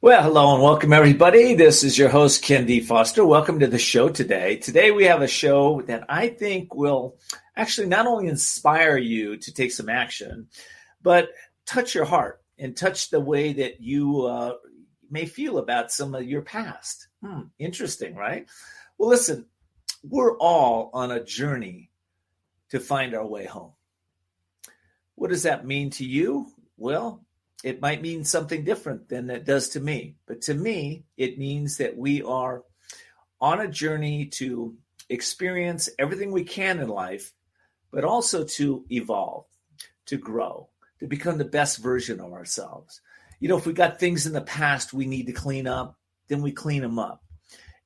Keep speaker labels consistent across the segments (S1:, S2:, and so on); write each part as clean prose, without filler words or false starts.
S1: Well, hello and welcome, everybody. This is your host, Ken D. Foster. Welcome to the show today. Today, we have a show that I think will actually not only inspire you to take some action, but touch your heart and touch the way that you may feel about some of your past. Interesting, right? Well, listen, we're all on a journey to find our way home. What does that mean to you? Well, it might mean something different than it does to me. But to me, it means that we are on a journey to experience everything we can in life, but also to evolve, to grow, to become the best version of ourselves. You know, if we got things in the past we need to clean up, then we clean them up.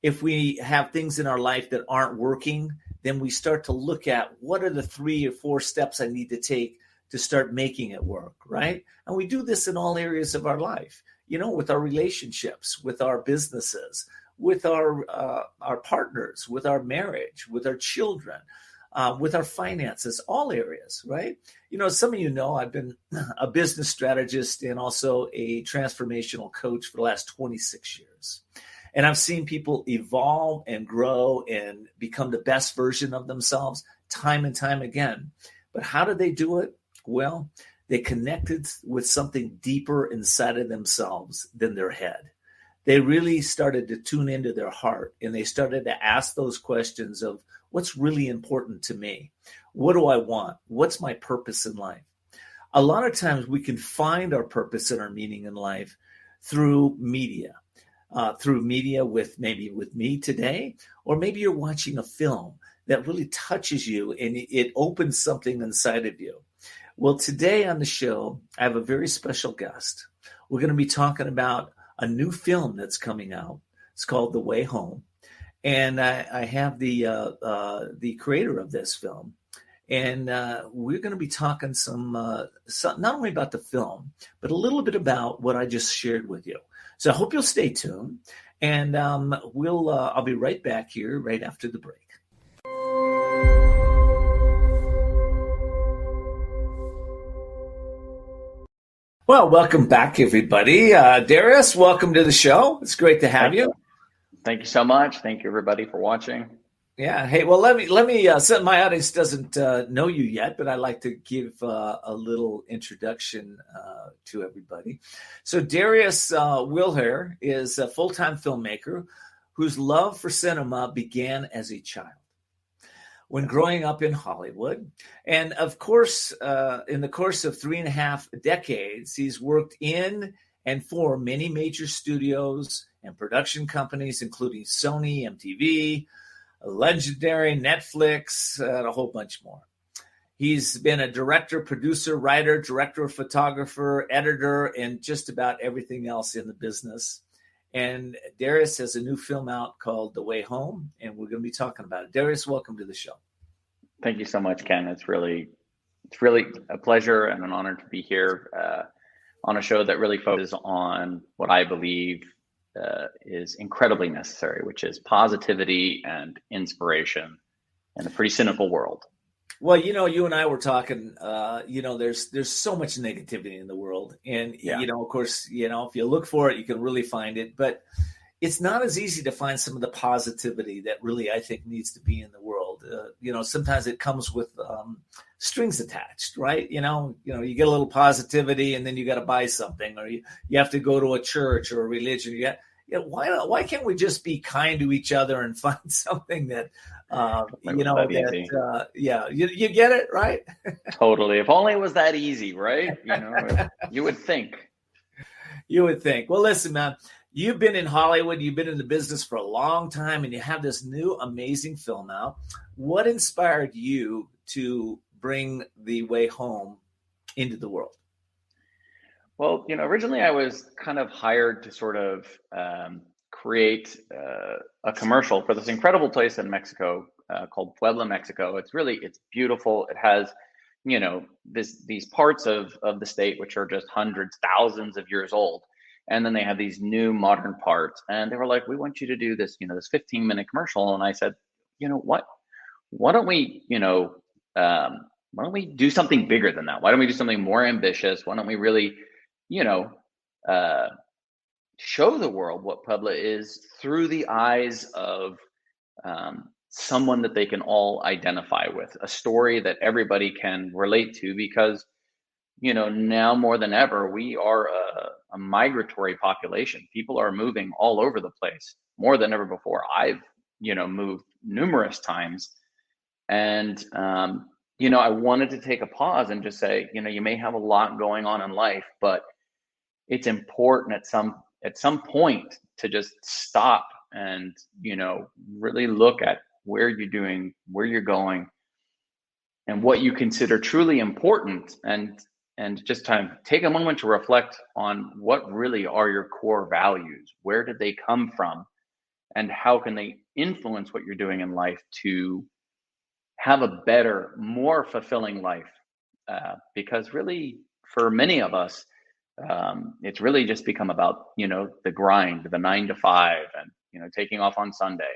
S1: If we have things in our life that aren't working, then we start to look at what are the 3 or 4 steps I need to take to start making it work, right? And we do this in all areas of our life, you know, with our relationships, with our businesses, with our partners, with our marriage, with our children, with our finances, all areas, right? You know, some of you know I've been a business strategist and also a transformational coach for the last 26 years. And I've seen people evolve and grow and become the best version of themselves time and time again. But how do they do it? Well, they connected with something deeper inside of themselves than their head. They really started to tune into their heart, and they started to ask those questions of what's really important to me? What do I want? What's my purpose in life? A lot of times we can find our purpose and our meaning in life through media with me today, or maybe you're watching a film that really touches you and it opens something inside of you. Well, today on the show, I have a very special guest. We're going to be talking about a new film that's coming out. It's called The Way Home. And I have the creator of this film. And we're going to be talking not only about the film, but a little bit about what I just shared with you. So I hope you'll stay tuned. And I'll be right back here right after the break. Well, welcome back, everybody. Darius, welcome to the show. It's great to have you.
S2: Thank you so much. Thank you, everybody, for watching.
S1: Yeah. Hey, well, let me. My audience doesn't know you yet, but I'd like to give a little introduction to everybody. So, Darius Willhere is a full-time filmmaker whose love for cinema began as a child when growing up in Hollywood. And of course, in the course of 3.5 decades, he's worked in and for many major studios and production companies, including Sony, MTV, Legendary, Netflix, and a whole bunch more. He's been a director, producer, writer, director, photographer, editor, and just about everything else in the business. And Darius has a new film out called The Way Home, and we're going to be talking about it. Darius, welcome to the show.
S2: Thank you so much, Ken. It's really a pleasure and an honor to be here on a show that really focuses on what I believe is incredibly necessary, which is positivity and inspiration in a pretty cynical world.
S1: Well, you know, you and I were talking, there's so much negativity in the world. And, of course, if you look for it, you can really find it. But it's not as easy to find some of the positivity that really, I think, needs to be in the world. Sometimes it comes with strings attached, right? You get a little positivity and then you got to buy something, or you have to go to a church or a religion. Why can't we just be kind to each other and find something that, you get it, right?
S2: Totally. If only it was that easy, right? You would think.
S1: You would think. Well, listen, man, you've been in Hollywood, you've been in the business for a long time, and you have this new amazing film out. What inspired you to bring The Way Home into the world?
S2: Well, originally I was kind of hired to sort of create a commercial for this incredible place in Mexico called Puebla, Mexico. It's beautiful. It has, these parts of the state which are just hundreds, thousands of years old. And then they have these new modern parts. And they were like, we want you to do this, this 15-minute commercial. And I said, what? Why don't we, why don't we do something bigger than that? Why don't we do something more ambitious? Why don't we really, show the world what Puebla is through the eyes of someone that they can all identify with, a story that everybody can relate to, because now more than ever, we are a migratory population. People are moving all over the place more than ever before. I've moved numerous times, and I wanted to take a pause and just say, you may have a lot going on in life, but it's important at some point to just stop and really look at where you're doing, where you're going, and what you consider truly important, and just kind of take a moment to reflect on what really are your core values. Where did they come from, and how can they influence what you're doing in life to have a better, more fulfilling life? Because really, for many of us, it's really just become about the grind, the 9 to 5, and taking off on Sunday.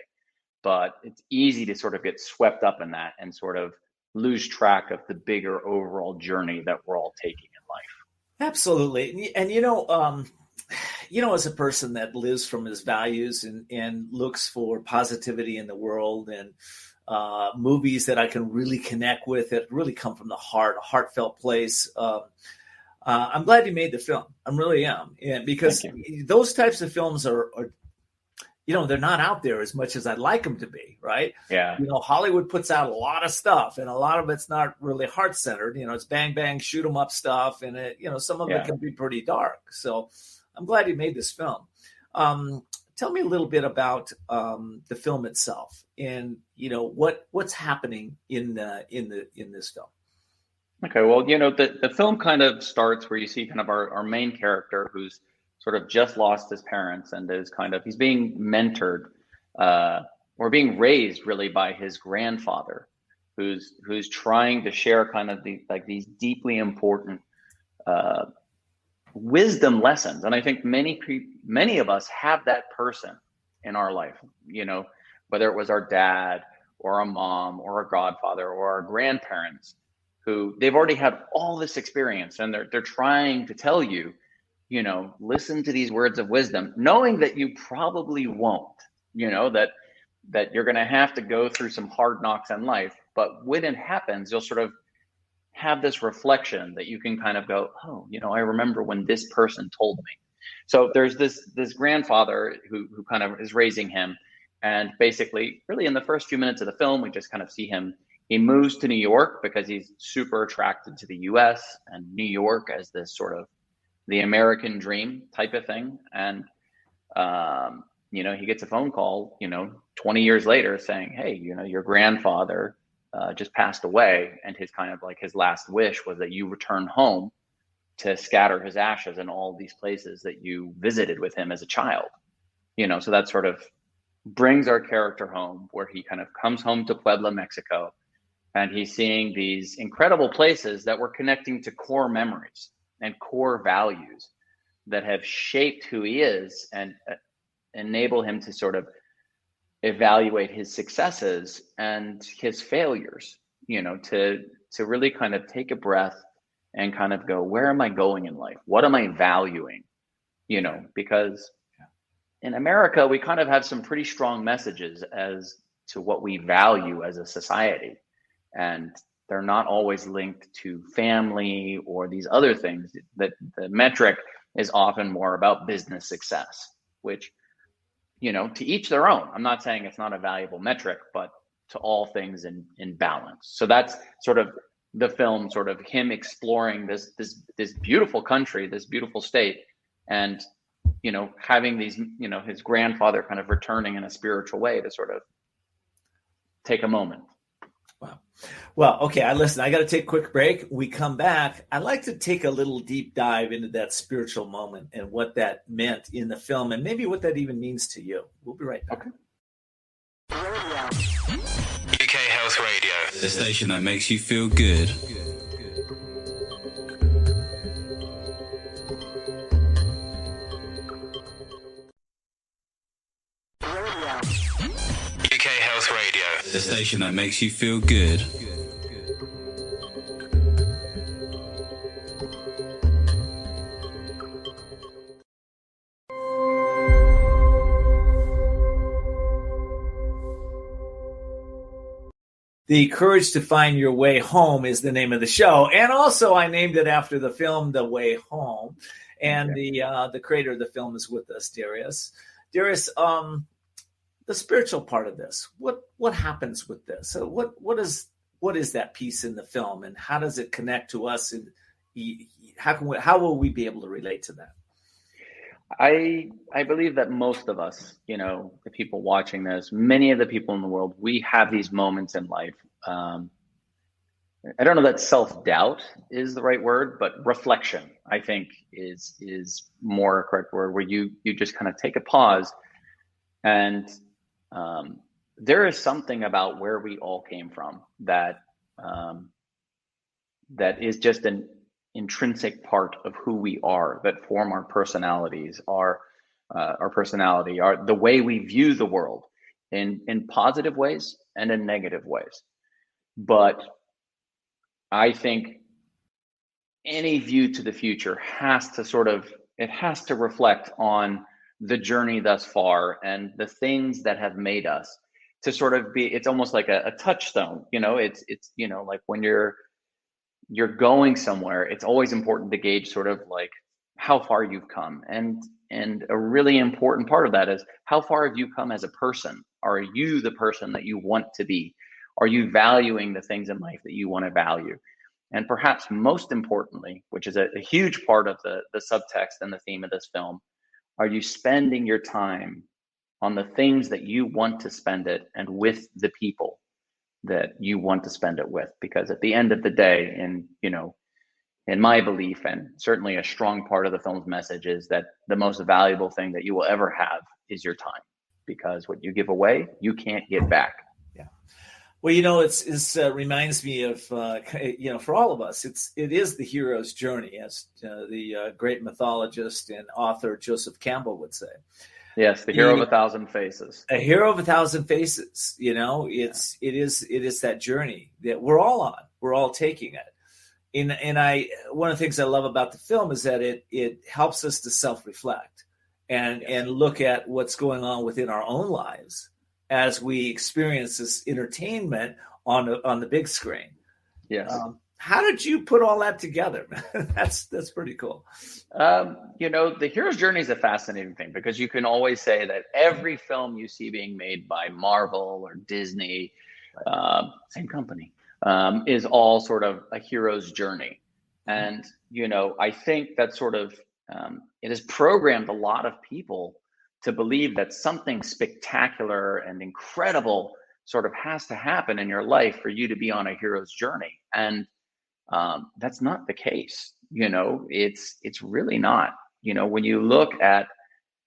S2: But it's easy to sort of get swept up in that and sort of lose track of the bigger overall journey that we're all taking in life.
S1: Absolutely. And as a person that lives from his values and looks for positivity in the world, and movies that I can really connect with, that really come from the heart, a heartfelt place. I'm glad you made the film. I really am. And because those types of films are they're not out there as much as I'd like them to be, right?
S2: Yeah.
S1: Hollywood puts out a lot of stuff, and a lot of it's not really heart-centered. It's bang, bang, shoot 'em up stuff, and some of it can be pretty dark. So I'm glad you made this film. Tell me a little bit about the film itself, and what's happening in this film.
S2: Okay, well, the film kind of starts where you see kind of our main character, who's sort of just lost his parents, and he's being mentored or being raised really by his grandfather, who's trying to share kind of these deeply important wisdom lessons. And I think many of us have that person in our life, whether it was our dad or a mom or a godfather or our grandparents, who they've already had all this experience, and they're trying to tell you, listen to these words of wisdom, knowing that you probably won't, that you're going to have to go through some hard knocks in life. But when it happens, you'll sort of have this reflection that you can kind of go, oh, I remember when this person told me. So there's this grandfather who kind of is raising him. And basically, really in the first few minutes of the film, we just kind of see him. He moves to New York because he's super attracted to the US and New York as this sort of the American dream type of thing. And, he gets a phone call, 20 years later saying, hey, your grandfather just passed away. And his last wish was that you return home to scatter his ashes in all these places that you visited with him as a child. So that sort of brings our character home, where he kind of comes home to Puebla, Mexico, and he's seeing these incredible places that were connecting to core memories and core values that have shaped who he is and enable him to sort of evaluate his successes and his failures, to really kind of take a breath and kind of go, where am I going in life? What am I valuing? Because in America, we kind of have some pretty strong messages as to what we value as a society. And they're not always linked to family or these other things. That the metric is often more about business success, which, to each their own. I'm not saying it's not a valuable metric, but to all things in balance. So that's sort of the film, sort of him exploring this beautiful country, this beautiful state, and having these, his grandfather kind of returning in a spiritual way to sort of take a moment.
S1: Wow. Well, okay. I got to take a quick break. We come back. I'd like to take a little deep dive into that spiritual moment and what that meant in the film, and maybe what that even means to you. We'll be right back.
S3: Okay. UK Health Radio, the station that makes you feel good. UK Health Radio, the station that makes you feel good.
S1: The Courage to Find Your Way Home is the name of the show. And also I named it after the film The Way Home. And the creator of the film is with us, Darius. Darius, the spiritual part of this, what happens with this? So what is that piece in the film, and how does it connect to us, and how will we be able to relate to that?
S2: I believe that most of us, the people watching this, many of the people in the world, we have these moments in life. I don't know that self-doubt is the right word, but reflection, I think, is more a correct word, where you just kind of take a pause, and there is something about where we all came from that is just an intrinsic part of who we are, that form our personalities, our personality, the way we view the world in positive ways and in negative ways. But I think any view to the future has to reflect on the journey thus far and the things that have made us to sort of be. It's almost like a touchstone, it's like when you're going somewhere, it's always important to gauge sort of like how far you've come. And a really important part of that is, how far have you come as a person? Are you the person that you want to be? Are you valuing the things in life that you want to value? And perhaps most importantly, which is a huge part of the subtext and the theme of this film, are you spending your time on the things that you want to spend it, and with the people that you want to spend it with? Because at the end of the day, in my belief, and certainly a strong part of the film's message, is that the most valuable thing that you will ever have is your time, because what you give away, you can't get back.
S1: Yeah. Well, it's reminds me of, for all of us, it is the hero's journey, as the great mythologist and author Joseph Campbell would say.
S2: Yes, the hero of a thousand faces.
S1: A hero of a thousand faces. It is that journey that we're all on. We're all taking it. And one of the things I love about the film is that it helps us to self-reflect and look at what's going on within our own lives as we experience this entertainment on the big screen.
S2: Yes.
S1: How did you put all that together? That's pretty cool.
S2: The hero's journey is a fascinating thing, because you can always say that every film you see being made by Marvel or Disney, same company, is all sort of a hero's journey. And, I think that sort of, it has programmed a lot of people to believe that something spectacular and incredible sort of has to happen in your life for you to be on a hero's journey. And that's not the case. It's really not. When you look at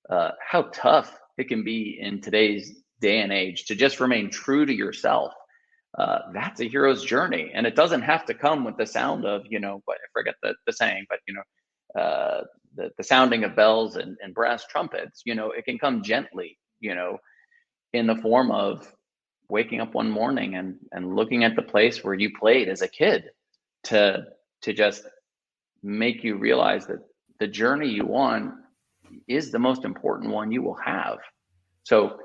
S2: how tough it can be in today's day and age to just remain true to yourself, that's a hero's journey. And it doesn't have to come with the sound of, but I forget the saying, but the sounding of bells and brass trumpets. It can come gently, in the form of waking up one morning and looking at the place where you played as a kid, to just make you realize that the journey you want is the most important one you will have. So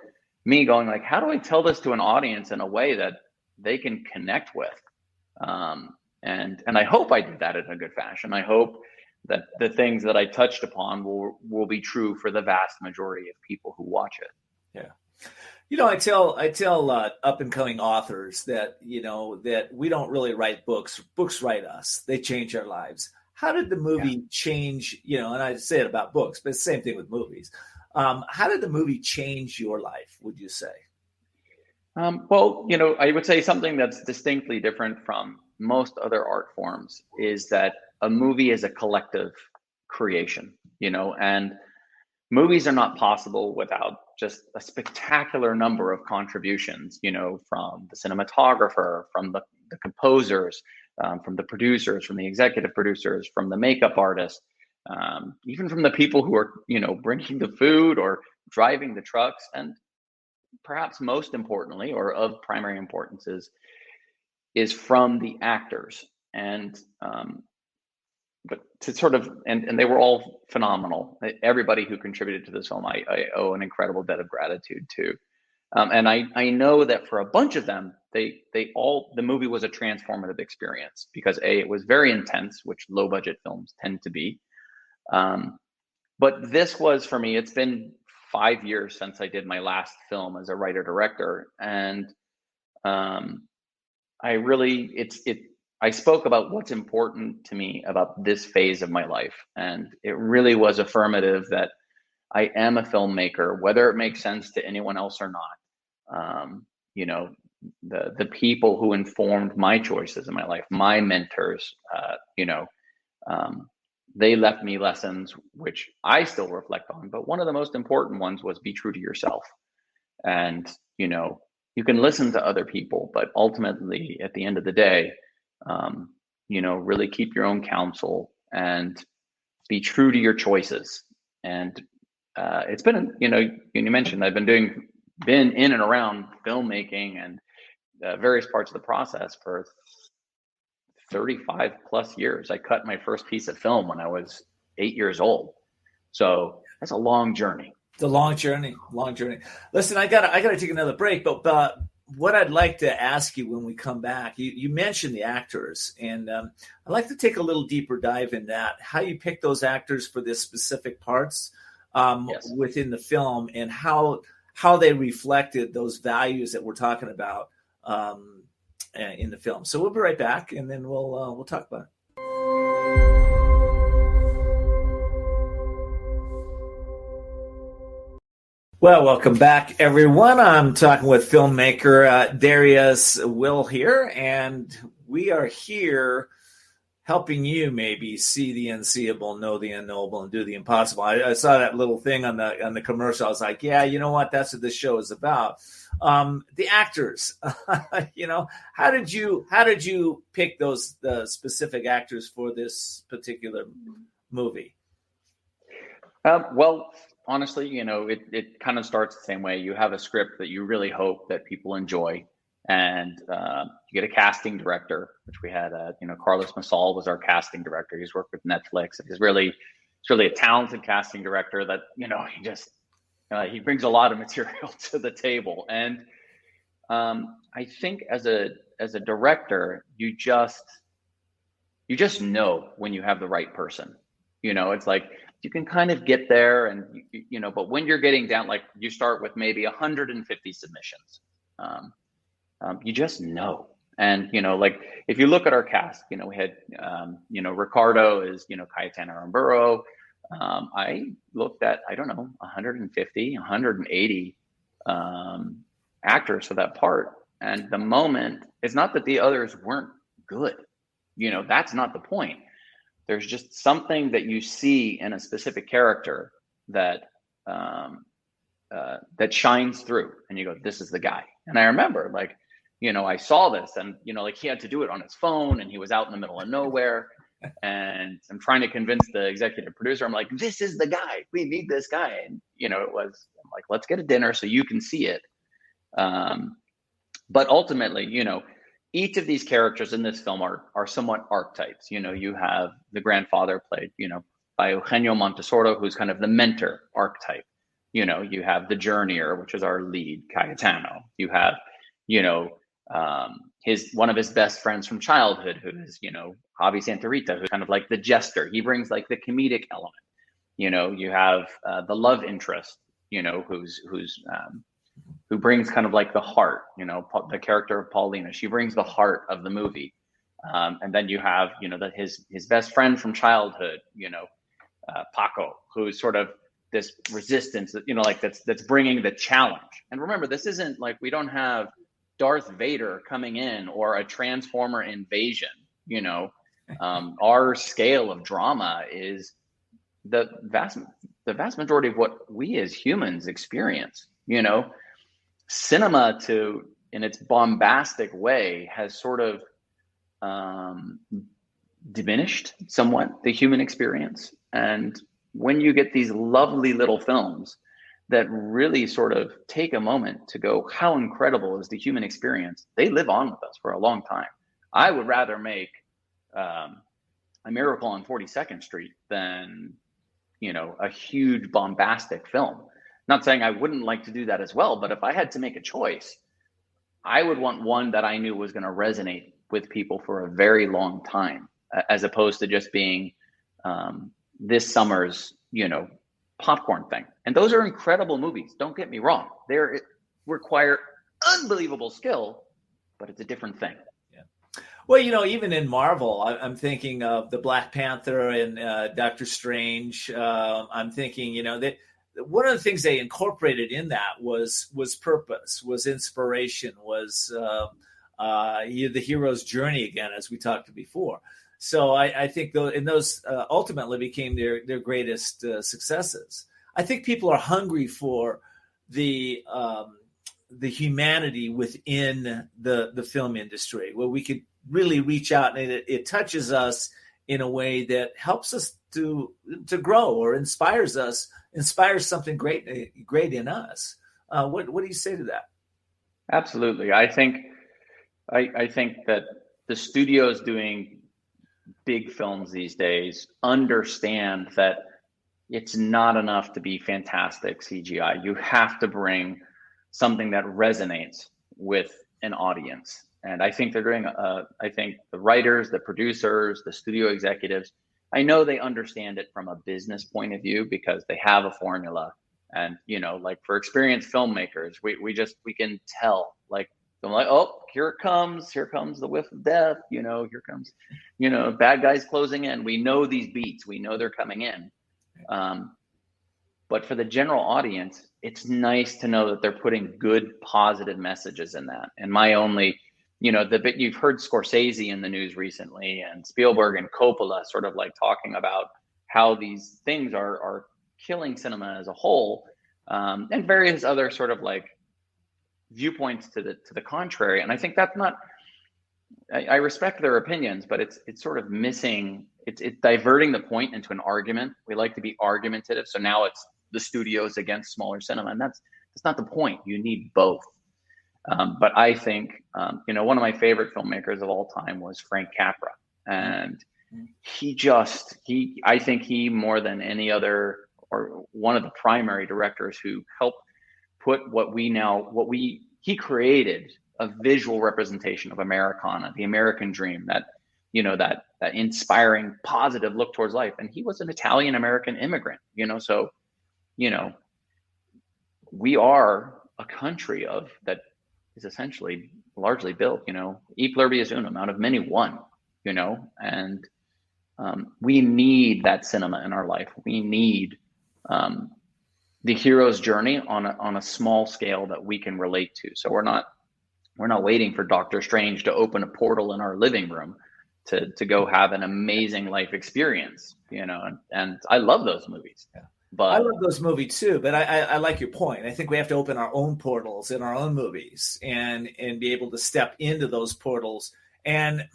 S2: me going like, how do I tell this to an audience in a way that they can connect with? And I hope I did that in a good fashion. I hope that the things that I touched upon will be true for the vast majority of people who watch it.
S1: Yeah. I tell up and coming authors that, that we don't really write books. Books write us. They change our lives. How did the movie change, and I say it about books, but it's the same thing with movies. How did the movie change your life, would you say?
S2: Well, I would say something that's distinctly different from most other art forms is that a movie is a collective creation, and movies are not possible without just a spectacular number of contributions, from the cinematographer, from the composers, from the producers, from the executive producers, from the makeup artist, even from the people who are, bringing the food or driving the trucks. And perhaps most importantly, or of primary importance, is from the actors. And but to sort of, and they were all phenomenal. Everybody who contributed to this film, I owe an incredible debt of gratitude to. And I know that for a bunch of them, the movie was a transformative experience because it was very intense, which low budget films tend to be. But this was, for me, it's been 5 years since I did my last film as a writer director, and I spoke about what's important to me about this phase of my life, and it really was affirmative that I am a filmmaker, whether it makes sense to anyone else or not. You know, the people who informed my choices in my life, my mentors, they left me lessons which I still reflect on. But one of the most important ones was be true to yourself. And, you can listen to other people, but ultimately at the end of the day, really keep your own counsel and be true to your choices. And it's been, you mentioned I've been in and around filmmaking and various parts of the process for 35 plus years. I cut my first piece of film when I was 8 years old. So that's a long journey.
S1: It's a long journey. Listen, I gotta take another break, but what I'd like to ask you when we come back, you mentioned the actors, and I'd like to take a little deeper dive in that, how you pick those actors for the specific parts
S2: Yes.
S1: within the film, and how they reflected those values that we're talking about in the film. So we'll be right back, and then we'll talk about it. Well, welcome back, everyone. I'm talking with filmmaker Darius Willhere, and we are here helping you maybe see the unseeable, know the unknowable, and do the impossible. I saw that little thing on the commercial. I was like, yeah, you know what? That's what this show is about. The actors, how did you pick the specific actors for this particular movie?
S2: Well, honestly, it kind of starts the same way. You have a script that you really hope that people enjoy, and you get a casting director, which we had. Carlos Masal was our casting director. He's worked with Netflix. He's really a talented casting director that he brings a lot of material to the table. And I think as a director, you just know when you have the right person. It's like you can kind of get there, and but when you're getting down, like you start with maybe 150 submissions, you just know. And like if you look at our cast, we had Ricardo is Cayetano Aramburo. I looked at 150, 180 actors for that part, and the moment, it's not that the others weren't good. That's not the point. There's just something that you see in a specific character that that shines through, and you go, this is the guy. And I remember I saw this, and he had to do it on his phone, and he was out in the middle of nowhere, and I'm trying to convince the executive producer. I'm like, this is the guy. We need this guy. And I'm like, let's get a dinner so you can see it. But ultimately, each of these characters in this film are somewhat archetypes. You have the grandfather played, by Eugenio Montesoro, who's kind of the mentor archetype. You have the journeyer, which is our lead, Cayetano. You have, one of his best friends from childhood, who is, Javi Santarita, who's kind of like the jester. He brings like the comedic element. You have the love interest, who brings kind of like the heart, the character of Paulina. She brings the heart of the movie. And then you have, his best friend from childhood, Paco, who's sort of this resistance that, that's bringing the challenge. And remember, this isn't like, we don't have Darth Vader coming in or a Transformer invasion. Our scale of drama is the vast majority of what we as humans experience. Cinema, in its bombastic way, has sort of diminished somewhat the human experience. And when you get these lovely little films that really sort of take a moment to go, how incredible is the human experience? They live on with us for a long time. I would rather make A Miracle on 42nd Street than, a huge bombastic film. Not saying I wouldn't like to do that as well, but if I had to make a choice, I would want one that I knew was going to resonate with people for a very long time, as opposed to just being this summer's, popcorn thing. And those are incredible movies. Don't get me wrong. They require unbelievable skill, but it's a different thing.
S1: Well, even in Marvel, I'm thinking of the Black Panther and Doctor Strange. I'm thinking, that one of the things they incorporated in that was purpose, was inspiration, was the hero's journey again, as we talked before. So I think those ultimately became their greatest successes. I think people are hungry for the humanity within the film industry, where we could really reach out, and it touches us in a way that helps us to grow, or inspires something great in us. What do you say to that?
S2: Absolutely. I think that the studios doing big films these days understand that it's not enough to be fantastic CGI. You have to bring something that resonates with an audience. And I think they're doing, I think the writers, the producers, the studio executives, I know they understand it from a business point of view because they have a formula. And, like for experienced filmmakers, we can tell, like, I'm like, oh, here it comes the whiff of death, here comes, bad guys closing in. We know these beats, we know they're coming in. But for the general audience, it's nice to know that they're putting good, positive messages in that. And my only, the bit you've heard Scorsese in the news recently, and Spielberg and Coppola sort of like talking about how these things are killing cinema as a whole, and various other sort of like viewpoints to the contrary. And I think that's not, I respect their opinions, but it's sort of missing, it's diverting the point into an argument. We like to be argumentative. So now it's the studios against smaller cinema. And that's not the point. You need both. But I think, one of my favorite filmmakers of all time was Frank Capra. And I think he more than any other, or one of the primary directors who helped put he created a visual representation of Americana, the American dream, that that inspiring, positive look towards life. And he was an Italian American immigrant, so, we are a country that is essentially largely built, e pluribus unum, out of many one, and we need that cinema in our life. We need the hero's journey on a small scale that we can relate to. So we're not waiting for Doctor Strange to open a portal in our living room to go have an amazing life experience, and I love those movies.
S1: Yeah.
S2: But
S1: I love those movies too, but I like your point. I think we have to open our own portals in our own movies and be able to step into those portals and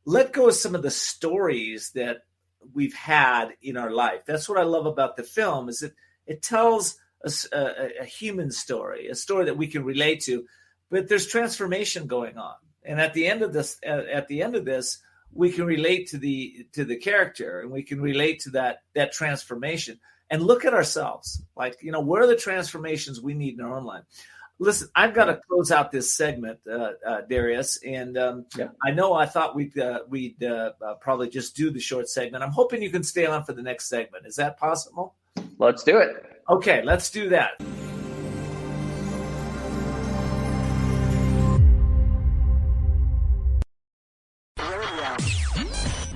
S1: let go of some of the stories that we've had in our life. That's what I love about the film, is that it tells us a human story, a story that we can relate to, but there's transformation going on. And at the end of this, we can relate to the character, and we can relate to that transformation and look at ourselves. Like, what are the transformations we need in our own life? Listen, I've got to close out this segment, Darius, and I know I thought we'd probably just do the short segment. I'm hoping you can stay on for the next segment. Is that possible?
S2: Let's do it.
S1: Okay, let's do that.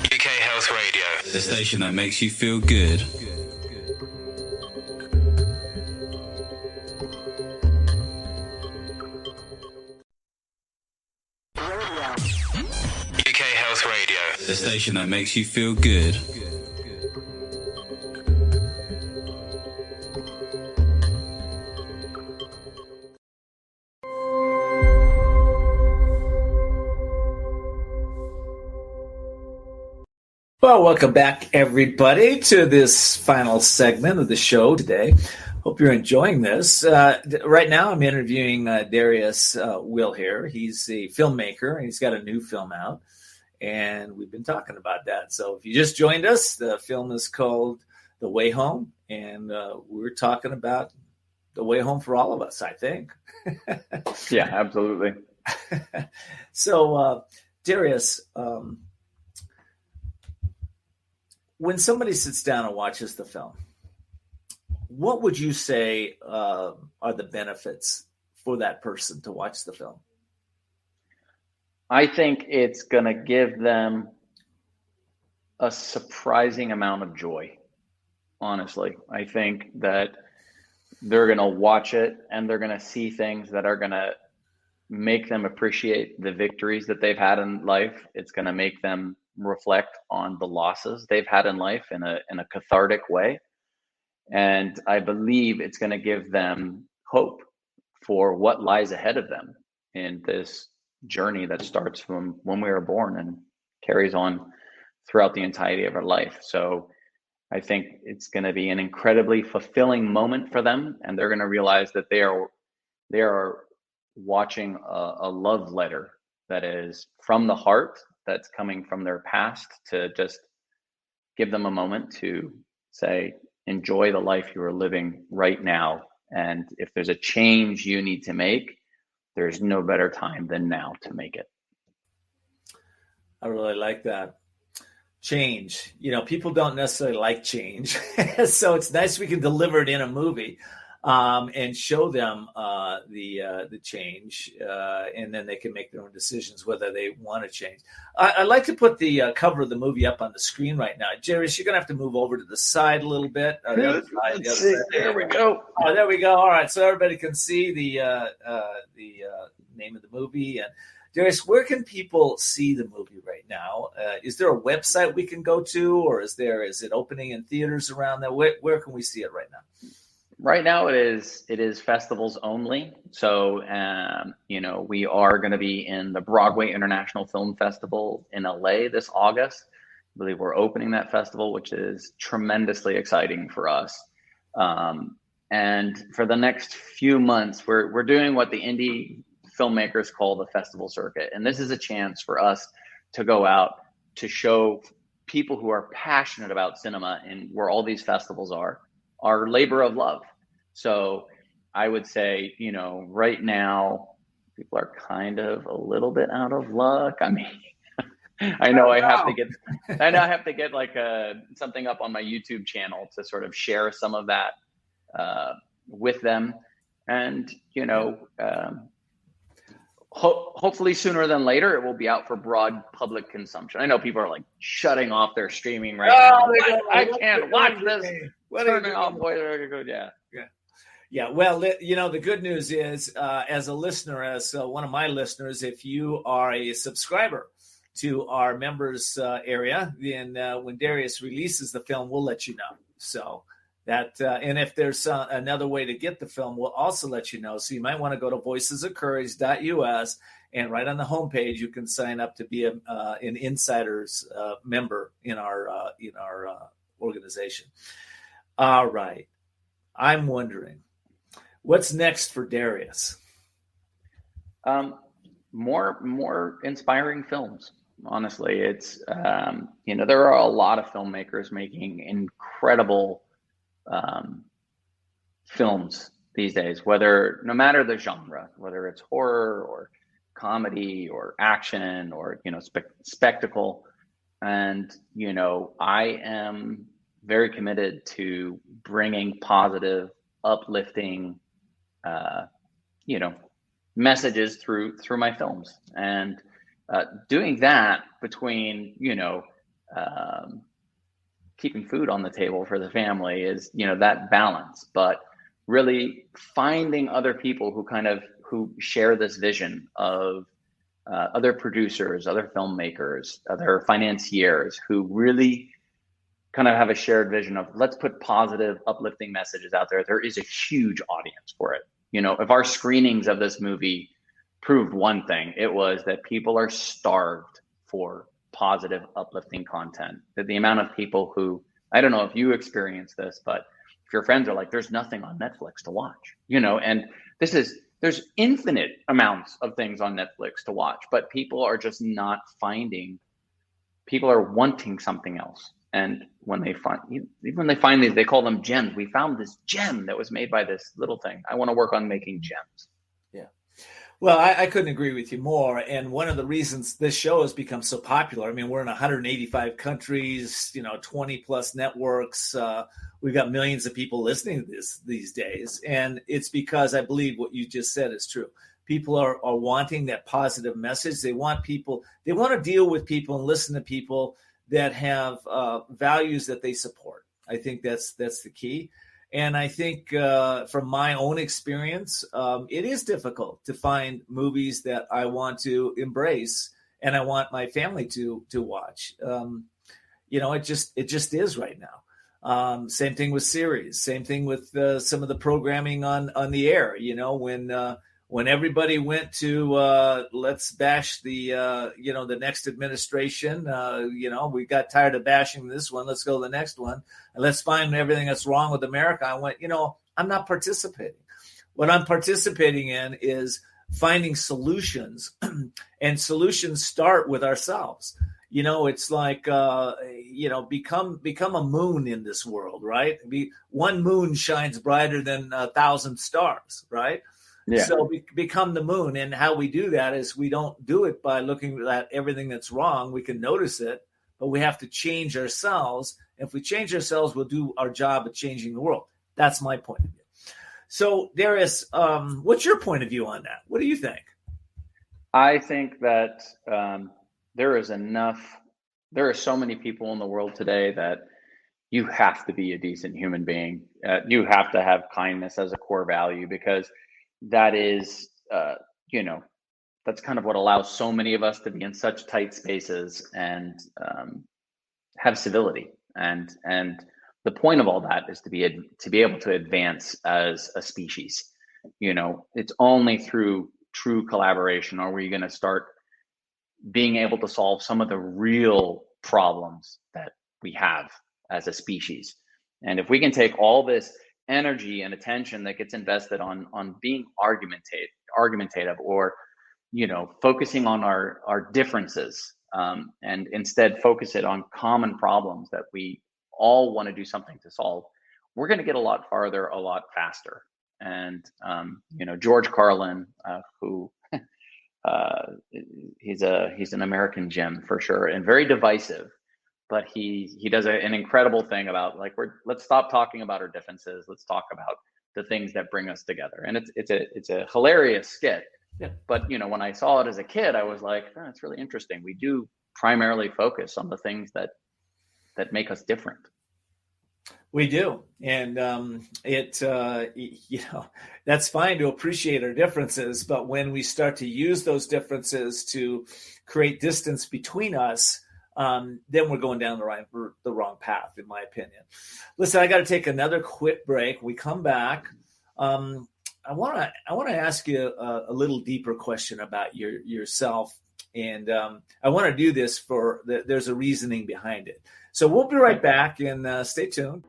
S3: UK Health Radio, the station that makes you feel good. UK Health Radio, the station that makes you feel good.
S1: Well, welcome back, everybody, to this final segment of the show today. Hope you're enjoying this. Right now, I'm interviewing Darius Willhere. He's a filmmaker, and he's got a new film out, and we've been talking about that. So if you just joined us, the film is called The Way Home, and we're talking about the way home for all of us, I think.
S2: Yeah, absolutely.
S1: So, Darius, when somebody sits down and watches the film, what would you say are the benefits for that person to watch the film?
S2: I think it's going to give them a surprising amount of joy. Honestly, I think that they're going to watch it and they're going to see things that are going to make them appreciate the victories that they've had in life. It's going to make them reflect on the losses they've had in life in a cathartic way. And I believe it's going to give them hope for what lies ahead of them in this journey that starts from when we were born and carries on throughout the entirety of our life. So I think it's going to be an incredibly fulfilling moment for them, and they're going to realize that they are watching a love letter that is from the heart, that's coming from their past, to just give them a moment to say, enjoy the life you are living right now. And if there's a change you need to make, there's no better time than now to make it.
S1: I really like that. Change. People don't necessarily like change. So it's nice we can deliver it in a movie and show them the change, and then they can make their own decisions whether they want to change. I'd like to put the cover of the movie up on the screen right now. Darius, you're going to have to move over to the side a little bit.
S2: There we go.
S1: Oh, there we go. All right, so everybody can see the name of the movie. And Darius, where can people see the movie right now? Is there a website we can go to, or is it opening in theaters around there? Where can we see it right now?
S2: Right now, it is festivals only. So, we are going to be in the Broadway International Film Festival in LA this August. I believe we're opening that festival, which is tremendously exciting for us. And for the next few months, we're doing what the indie filmmakers call the festival circuit. And this is a chance for us to go out to show people who are passionate about cinema and where all these festivals are our labor of love. So I would say, right now, people are kind of a little bit out of luck. I mean, I know I have to get like something up on my YouTube channel to sort of share some of that with them. And, hopefully sooner than later, it will be out for broad public consumption. I know people are like shutting off their streaming right now. I can't watch this. Turning off.
S1: Yeah. Well, the good news is, as a listener, as one of my listeners, if you are a subscriber to our members area, then when Darius releases the film, we'll let you know. So that, and if there's another way to get the film, we'll also let you know. So you might want to go to voicesofcourage.us, and right on the homepage, you can sign up to be an insiders member in our organization. All right. I'm wondering, what's next for Darius?
S2: More inspiring films. Honestly, it's there are a lot of filmmakers making incredible films these days. No matter the genre, whether it's horror or comedy or action or spectacle, and I am very committed to bringing positive, uplifting, messages through my films, and doing that between keeping food on the table for the family is that balance, but really finding other people who share this vision of other producers, other filmmakers, other financiers who really kind of have a shared vision of, let's put positive, uplifting messages out there. There is a huge audience for it. If our screenings of this movie proved one thing, it was that people are starved for positive, uplifting content. That the amount of people who, I don't know if you experience this, but if your friends are like, there's nothing on Netflix to watch, and there's infinite amounts of things on Netflix to watch, but people are just not finding, people are wanting something else. And when they find these, they call them gems. We found this gem that was made by this little thing. I want to work on making gems.
S1: Yeah. Well, I couldn't agree with you more. And one of the reasons this show has become so popular, I mean, we're in 185 countries, 20 plus networks. We've got millions of people listening to this these days. And it's because I believe what you just said is true. People are wanting that positive message. They want to deal with people and listen to people that have values that they support. I think that's the key. And I think from my own experience, it is difficult to find movies that I want to embrace and I want my family to watch. It just is right now. Same thing with series. Same thing with some of the programming on the air. When everybody went to let's bash the next administration. We got tired of bashing this one. Let's go to the next one and let's find everything that's wrong with America. I went, I'm not participating. What I'm participating in is finding solutions, and solutions start with ourselves. It's like become a moon in this world, right? One moon shines brighter than 1,000 stars, right? Yeah. So we become the moon. And how we do that is we don't do it by looking at everything that's wrong. We can notice it, but we have to change ourselves. If we change ourselves, we'll do our job at changing the world. That's my point of view. So, Darius, what's your point of view on that? What do you think?
S2: I think that there are so many people in the world today that you have to be a decent human being. You have to have kindness as a core value, because that is, that's kind of what allows so many of us to be in such tight spaces and have civility. And the point of all that is to be able to advance as a species. It's only through true collaboration are we going to start being able to solve some of the real problems that we have as a species. And if we can take all this energy and attention that gets invested on being argumentative or focusing on our differences, and instead focus it on common problems that we all want to do something to solve, we're going to get a lot farther a lot faster. And George Carlin, who he's an American gem for sure, and very divisive. But he does an incredible thing about let's stop talking about our differences. Let's talk about the things that bring us together. And it's a hilarious skit. Yeah. But when I saw it as a kid, I was like, oh, it's really interesting. We do primarily focus on the things that make us different.
S1: We do. And that's fine to appreciate our differences. But when we start to use those differences to create distance between us, then we're going down the wrong path, in my opinion. Listen, I got to take another quick break. We come back. I want to ask you a little deeper question about yourself, and I want to do this there's a reasoning behind it. So we'll be right back, and stay tuned.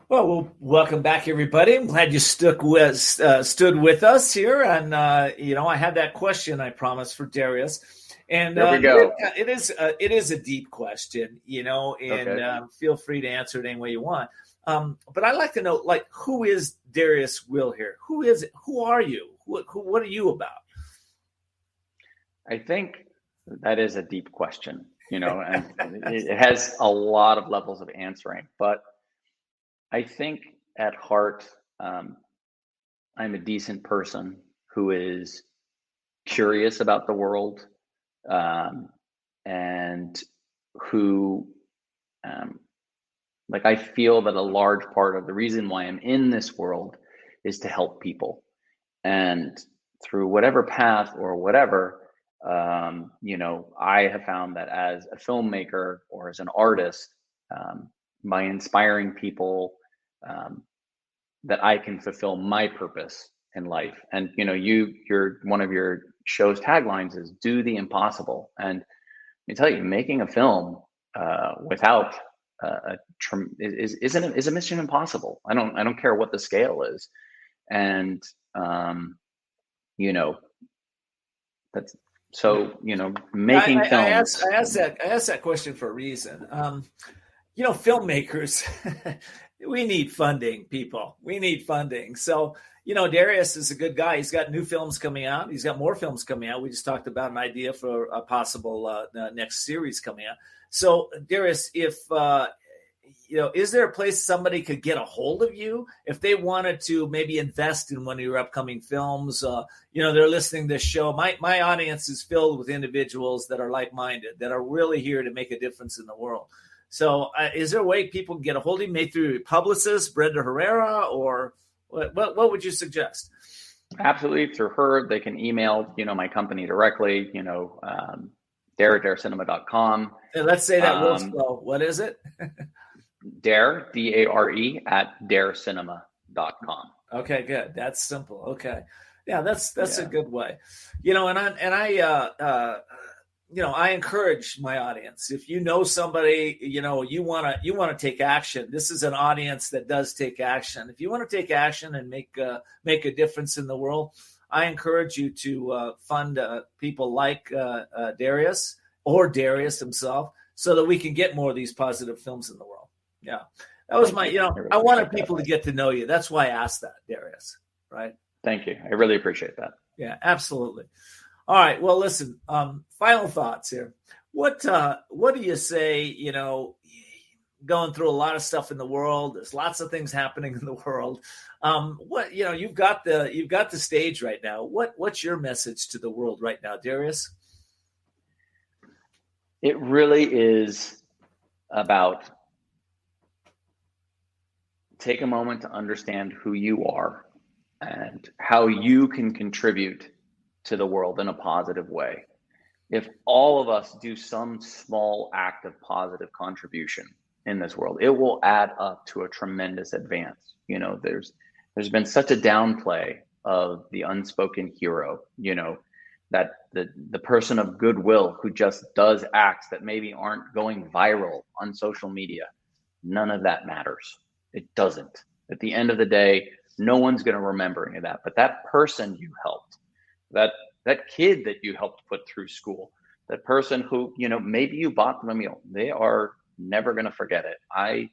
S1: Well, welcome back, everybody. I'm glad you stood with us here. And, I had that question I promised for Darius. And
S2: there we go.
S1: It is a deep question, and okay. Feel free to answer it any way you want. But I'd like to know, who is Darius Willhere? Who is it? Who are you? What are you about?
S2: I think that is a deep question, and it has a lot of levels of answering, but I think at heart, I'm a decent person who is curious about the world, and who, I feel that a large part of the reason why I'm in this world is to help people. And through whatever path or whatever, I have found that as a filmmaker or as an artist, by inspiring people, that I can fulfill my purpose in life. And you're one of your show's taglines is "Do the impossible." And let me tell you, making a film without is a mission impossible. I don't care what the scale is, and That's so, making films.
S1: I asked that question for a reason. Filmmakers, we need funding, people. We need funding. So, Darius is a good guy. He's got new films coming out. He's got more films coming out. We just talked about an idea for a possible next series coming out. So, Darius, if is there a place somebody could get a hold of you if they wanted to maybe invest in one of your upcoming films? They're listening to this show. My audience is filled with individuals that are like-minded, that are really here to make a difference in the world. So is there a way people can get a hold of you, maybe through your publicist, Brenda Herrera, or what would you suggest?
S2: Absolutely, through her. They can email, my company directly, darecinema.com.
S1: Let's say that real slow. What is it?
S2: Dare, DARE, at darecinema.com.
S1: Okay, good. That's simple. Okay. Yeah, that's a good way. I encourage my audience. If you know somebody, you want to take action. This is an audience that does take action. If you want to take action and make a difference in the world, I encourage you to fund people like Darius or Darius himself, so that we can get more of these positive films in the world. Yeah, that was I wanted people to get to know you. That's why I asked that, Darius. Right?
S2: Thank you. I really appreciate that.
S1: Yeah, absolutely. All right. Well, listen, final thoughts here. What do you say, going through a lot of stuff in the world, there's lots of things happening in the world. You've got the stage right now. What's your message to the world right now, Darius?
S2: It really is about take a moment to understand who you are and how you can contribute to the world in a positive way. If all of us do some small act of positive contribution in this world, it will add up to a tremendous advance. There's been such a downplay of the unspoken hero, that the person of goodwill who just does acts that maybe aren't going viral on social media. None of that matters. It doesn't. At the end of the day, no one's going to remember any of that. But that person you helped, that kid that you helped put through school, that person who, maybe you bought them a meal, they are never going to forget it.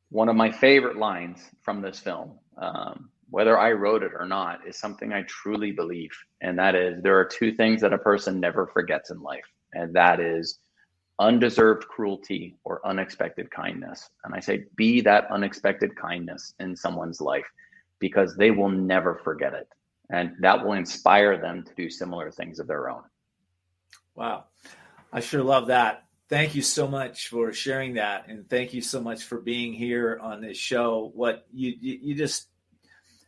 S2: One of my favorite lines from this film, whether I wrote it or not, is something I truly believe. And that is, there are two things that a person never forgets in life. And that is undeserved cruelty or unexpected kindness. And I say, be that unexpected kindness in someone's life, because they will never forget it. And that will inspire them to do similar things of their own.
S1: Wow. I sure love that. Thank you so much for sharing that. And thank you so much for being here on this show. What you just,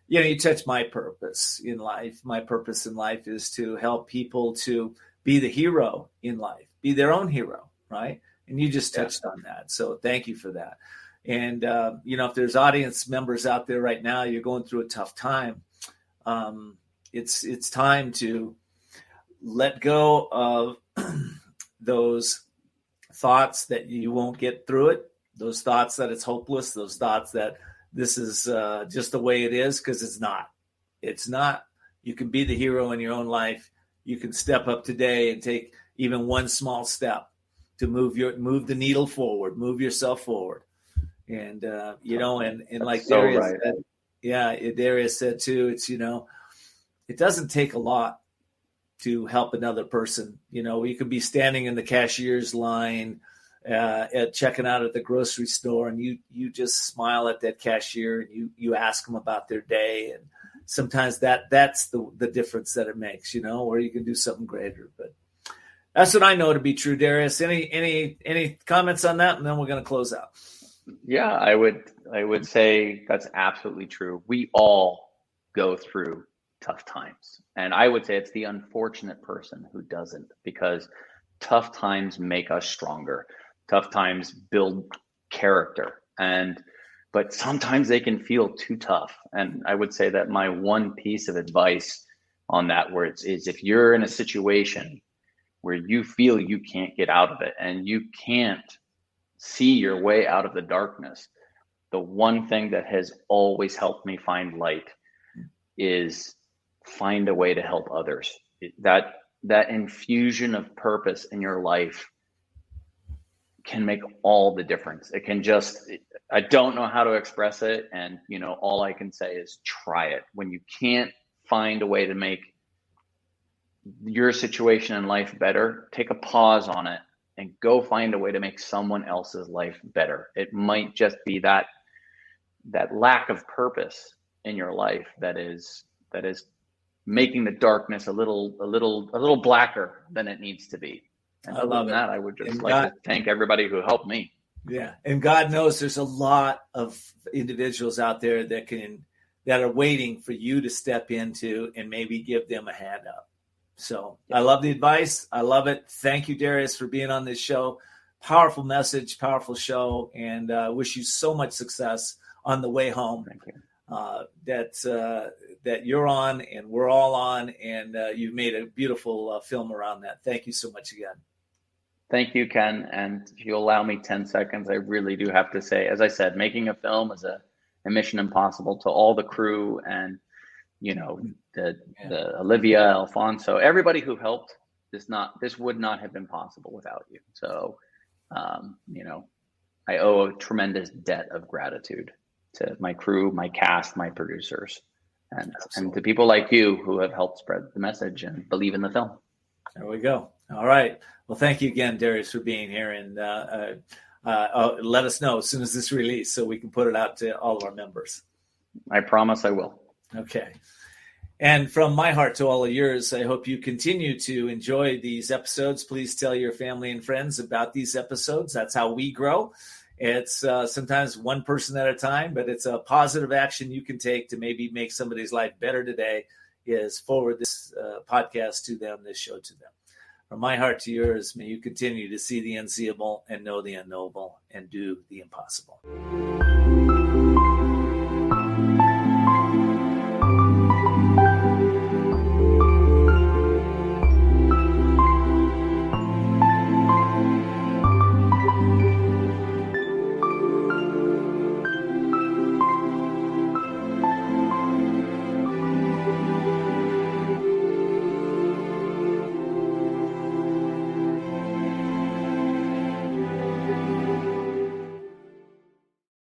S1: you touch my purpose in life. My purpose in life is to help people to be the hero in life, be their own hero, right? And you just touched on that. So thank you for that. And, if there's audience members out there right now, you're going through a tough time. It's time to let go of those thoughts that you won't get through it, those thoughts that it's hopeless, those thoughts that this is just the way it is, because it's not. It's not. You can be the hero in your own life. You can step up today and take even one small step to move the needle forward, move yourself forward. And and like
S2: so
S1: Darius
S2: right.
S1: said, Darius said too, it's it doesn't take a lot to help another person. You could be standing in the cashier's line at checking out at the grocery store, and you just smile at that cashier and you ask them about their day. And sometimes that's the difference that it makes, or you can do something greater. But that's what I know to be true, Darius. Any comments on that? And then we're going to close out.
S2: Yeah, I would say that's absolutely true. We all go through tough times. And I would say it's the unfortunate person who doesn't, because tough times make us stronger. Tough times build character. But sometimes they can feel too tough. And I would say that my one piece of advice on that is if you're in a situation where you feel you can't get out of it and you can't see your way out of the darkness, the one thing that has always helped me find light is find a way to help others. That that infusion of purpose in your life can make all the difference. It can just, I don't know how to express it. And, all I can say is try it. When you can't find a way to make your situation in life better, take a pause on it and go find a way to make someone else's life better. It might just be that lack of purpose in your life that is making the darkness a little blacker than it needs to be. And I love that. I would just to thank everybody who helped me.
S1: Yeah. And God knows there's a lot of individuals out there that are waiting for you to step into and maybe give them a hand up. So I love the advice. I love it. Thank you, Darius, for being on this show. Powerful message, powerful show. And wish you so much success on the way home.
S2: Thank you.
S1: That you're on and we're all on, and you've made a beautiful film around that. Thank you so much again.
S2: Thank you, Ken. And if you allow me 10 seconds, I really do have to say, as I said, making a film is a mission impossible. To all the crew and, the Olivia, Alfonso, everybody who helped, this would not have been possible without you. So, I owe a tremendous debt of gratitude to my crew, my cast, my producers, and to people like you who have helped spread the message and believe in the film.
S1: There we go. All right. Well, thank you again, Darius, for being here, and let us know as soon as this release so we can put it out to all of our members.
S2: I promise I will.
S1: Okay. And from my heart to all of yours, I hope you continue to enjoy these episodes. Please tell your family and friends about these episodes. That's how we grow. It's sometimes one person at a time, but it's a positive action you can take to maybe make somebody's life better today, is forward this podcast to them, this show to them. From my heart to yours, may you continue to see the unseeable and know the unknowable and do the impossible.